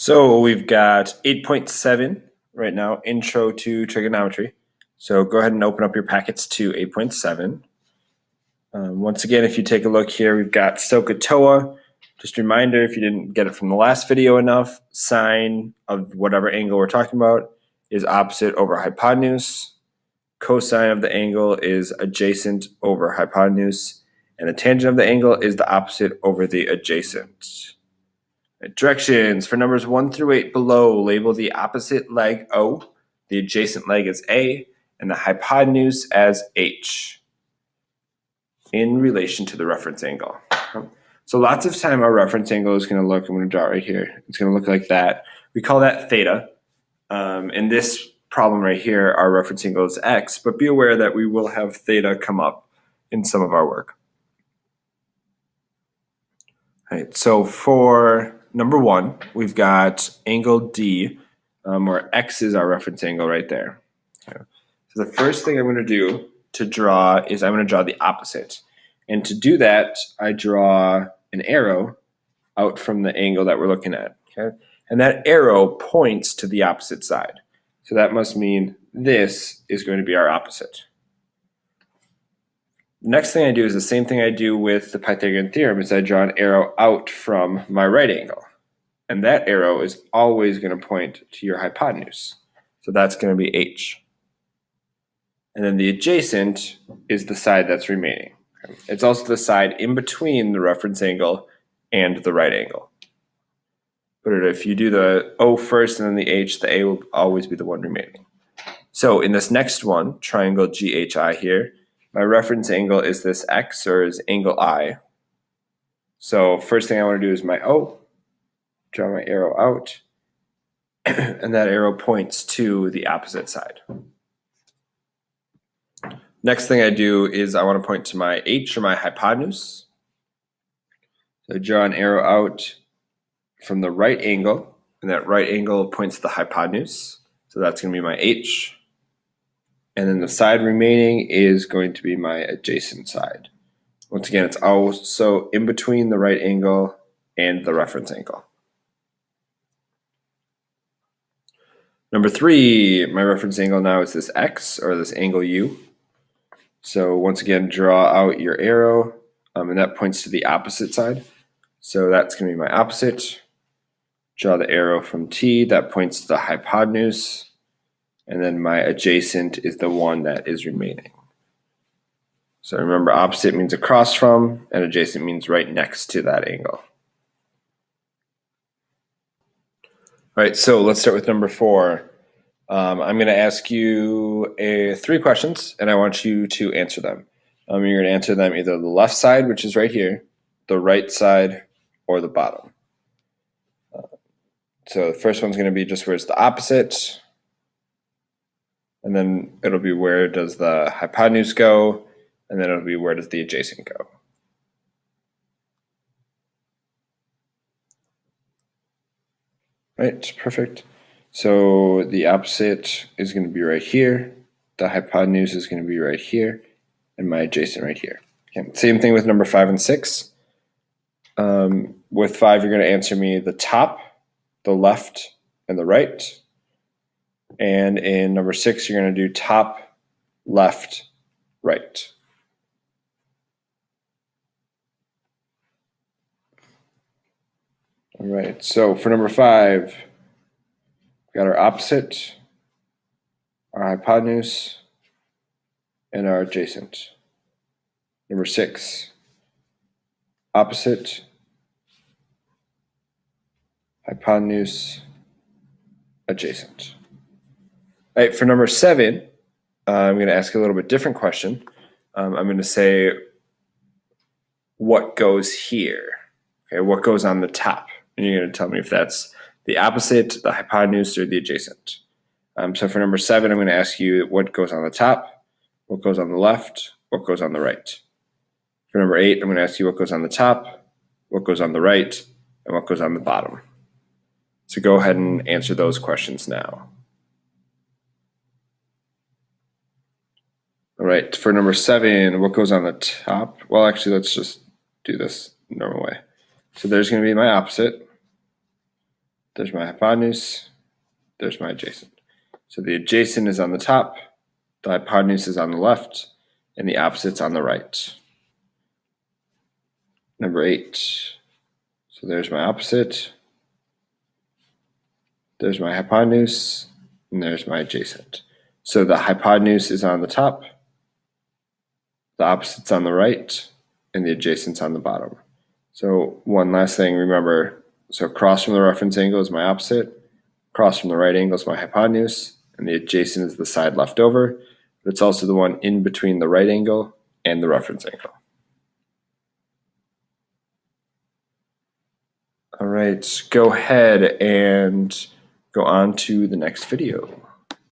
So we've got 8.7 right now, Intro to Trigonometry. So go ahead and open up your packets to 8.7. Once again, if you take a look here, we've got SOHCAHTOA. Just a reminder, if you didn't get it from the last video enough, sine of whatever angle we're talking about is opposite over hypotenuse. Cosine of the angle is adjacent over hypotenuse. And the tangent of the angle is the opposite over the adjacent. Directions for numbers 1 through 8 below, label the opposite leg O, the adjacent leg as A, and the hypotenuse as H in relation to the reference angle. So lots of time our reference angle is going to look, I'm going to draw it right here, it's going to look like that. We call that theta. In this problem right here, our reference angle is X, but be aware that we will have theta come up in some of our work. All right, so for number 1, we've got angle D, where X is our reference angle right there. Okay. So the first thing I'm going to do to draw is I'm going to draw the opposite. And to do that, I draw an arrow out from the angle that we're looking at. Okay? And that arrow points to the opposite side. So that must mean this is going to be our opposite. The next thing I do is the same thing I do with the Pythagorean theorem, is I draw an arrow out from my right angle. And that arrow is always going to point to your hypotenuse. So that's going to be H. And then the adjacent is the side that's remaining. It's also the side in between the reference angle and the right angle. But if you do the O first and then the H, the A will always be the one remaining. So in this next one, triangle GHI here, my reference angle is this X, or is angle I. So first thing I want to do is my O, draw my arrow out, and that arrow points to the opposite side. Next thing I do is I want to point to my H, or my hypotenuse. So I draw an arrow out from the right angle, and that right angle points to the hypotenuse. So that's going to be my H. And then the side remaining is going to be my adjacent side. Once again, it's also in between the right angle and the reference angle. Number 3, my reference angle now is this X, or this angle U. So once again, draw out your arrow, and that points to the opposite side. So that's going to be my opposite. Draw the arrow from T, that points to the hypotenuse. And then my adjacent is the one that is remaining. So remember, opposite means across from, and adjacent means right next to that angle. All right, so let's start with number 4. I'm going to ask you 3 questions, and I want you to answer them. You're going to answer them either the left side, which is right here, the right side, or the bottom. So the first one's going to be just where's the opposite, and then it'll be where does the hypotenuse go, and then it'll be where does the adjacent go. Right, perfect. So the opposite is going to be right here, the hypotenuse is going to be right here, and my adjacent right here. Okay. Same thing with number 5 and 6. With 5, you're going to answer me the top, the left, and the right. And in number 6, you're going to do top, left, right. All right, so for number 5, we've got our opposite, our hypotenuse, and our adjacent. Number 6, opposite, hypotenuse, adjacent. All right, for number 7, I'm going to ask a little bit different question. I'm going to say, what goes here? Okay, what goes on the top? And you're going to tell me if that's the opposite, the hypotenuse, or the adjacent. So for number 7, I'm going to ask you what goes on the top, what goes on the left, what goes on the right. For number 8, I'm going to ask you what goes on the top, what goes on the right, and what goes on the bottom. So go ahead and answer those questions now. All right, for number 7, what goes on the top? Well, actually, let's just do this the normal way. So there's going to be my opposite. There's my hypotenuse. There's my adjacent. So the adjacent is on the top, the hypotenuse is on the left, and the opposite's on the right. Number 8. So there's my opposite. There's my hypotenuse, and there's my adjacent. So the hypotenuse is on the top, the opposite's on the right, and the adjacent's on the bottom. So one last thing, remember, so across from the reference angle is my opposite, across from the right angle is my hypotenuse, and the adjacent is the side left over, but it's also the one in between the right angle and the reference angle. All right, go ahead and go on to the next video.